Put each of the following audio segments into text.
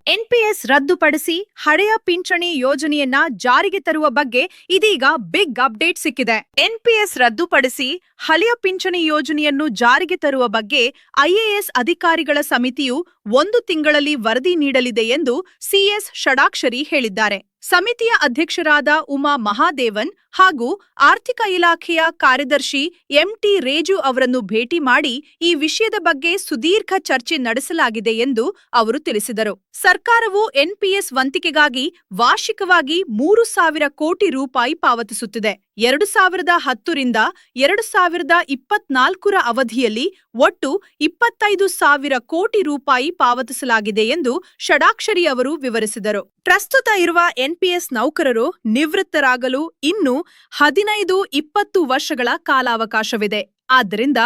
NPS ರದ್ದುಪಡಿಸಿ ಹಳೆಯ ಪಿಂಚಣಿ ಯೋಜನೆಯನ್ನ ಜಾರಿಗೆ ತರುವ ಬಗ್ಗೆ ಇದೀಗ ಬಿಗ್ ಅಪ್ಡೇಟ್ ಸಿಕ್ಕಿದೆ. ಎನ್ಪಿಎಸ್ ರದ್ದುಪಡಿಸಿ ಹಳೆಯ ಪಿಂಚಣಿ ಯೋಜನೆಯನ್ನು ಜಾರಿಗೆ ತರುವ ಬಗ್ಗೆ ಐಎಎಸ್ ಅಧಿಕಾರಿಗಳ ಸಮಿತಿಯು 1 ತಿಂಗಳಲ್ಲಿ ವರದಿ ನೀಡಲಿದೆ ಎಂದು ಸಿಎಸ್ ಷಡಾಕ್ಷರಿ ಹೇಳಿದ್ದಾರೆ. ಸಮಿತಿಯ ಅಧ್ಯಕ್ಷರಾದ ಉಮಾ ಮಹಾದೇವನ್ ಹಾಗೂ ಆರ್ಥಿಕ ಇಲಾಖೆಯ ಕಾರ್ಯದರ್ಶಿ ಎಂಟಿ ರೇಜು ಅವರನ್ನು ಭೇಟಿ ಮಾಡಿ ಈ ವಿಷಯದ ಬಗ್ಗೆ ಸುದೀರ್ಘ ಚರ್ಚೆ ನಡೆಸಲಾಗಿದೆ ಎಂದು ಅವರು ತಿಳಿಸಿದರು. ಸರ್ಕಾರವು ಎನ್ಪಿಎಸ್ ವಂತಿಕೆಗಾಗಿ ವಾರ್ಷಿಕವಾಗಿ 3,000 ಕೋಟಿ ರೂಪಾಯಿ ಪಾವತಿಸುತ್ತಿದೆ. 2010 ರಿಂದ 2024 ಅವಧಿಯಲ್ಲಿ ಒಟ್ಟು 25,000 ಕೋಟಿ ರೂಪಾಯಿ ಪಾವತಿಸಲಾಗಿದೆ ಎಂದು ಷಡಾಕ್ಷರಿ ಅವರು ವಿವರಿಸಿದರು. ಪ್ರಸ್ತುತ ಇರುವ ಎನ್ಪಿಎಸ್ ನೌಕರರು ನಿವೃತ್ತರಾಗಲು ಇನ್ನು 15-20 ವರ್ಷಗಳ ಕಾಲಾವಕಾಶವಿದೆ. ಆದ್ದರಿಂದ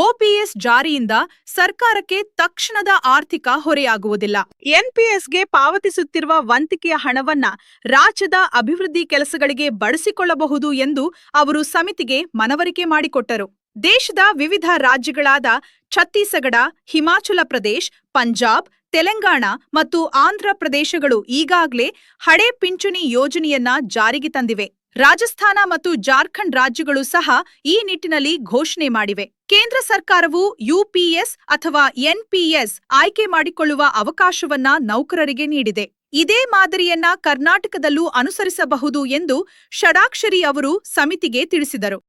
ಒಪಿಎಸ್ ಜಾರಿಯಿಂದ ಸರ್ಕಾರಕ್ಕೆ ತಕ್ಷಣದ ಆರ್ಥಿಕ ಹೊರೆಯಾಗುವುದಿಲ್ಲ. ಎನ್ಪಿಎಸ್ಗೆ ಪಾವತಿಸುತ್ತಿರುವ ವಂತಿಕೆಯ ಹಣವನ್ನ ರಾಜ್ಯದ ಅಭಿವೃದ್ಧಿ ಕೆಲಸಗಳಿಗೆ ಬಳಸಿಕೊಳ್ಳಬಹುದು ಎಂದು ಅವರು ಸಮಿತಿಗೆ ಮನವರಿಕೆ ಮಾಡಿಕೊಟ್ಟರು. ದೇಶದ ವಿವಿಧ ರಾಜ್ಯಗಳಾದ ಛತ್ತೀಸ್ಗಢ, ಹಿಮಾಚಲ ಪ್ರದೇಶ, ಪಂಜಾಬ್, ತೆಲಂಗಾಣ ಮತ್ತು ಆಂಧ್ರ ಪ್ರದೇಶಗಳು ಈಗಾಗಲೇ ಹಳೆ ಪಿಂಚಣಿ ಯೋಜನೆಯನ್ನ ಜಾರಿಗೆ ತಂದಿವೆ. ರಾಜಸ್ಥಾನ ಮತ್ತು ಜಾರ್ಖಂಡ್ ರಾಜ್ಯಗಳು ಸಹ ಈ ನಿಟ್ಟಿನಲ್ಲಿ ಘೋಷಣೆ ಮಾಡಿವೆ. ಕೇಂದ್ರ ಸರ್ಕಾರವು ಯುಪಿಎಸ್ ಅಥವಾ ಎನ್ಪಿಎಸ್ ಆಯ್ಕೆ ಮಾಡಿಕೊಳ್ಳುವ ಅವಕಾಶವನ್ನ ನೌಕರರಿಗೆ ನೀಡಿದೆ. ಇದೇ ಮಾದರಿಯನ್ನ ಕರ್ನಾಟಕದಲ್ಲೂ ಅನುಸರಿಸಬಹುದು ಎಂದು ಷಡಾಕ್ಷರಿ ಅವರು ಸಮಿತಿಗೆ ತಿಳಿಸಿದರು.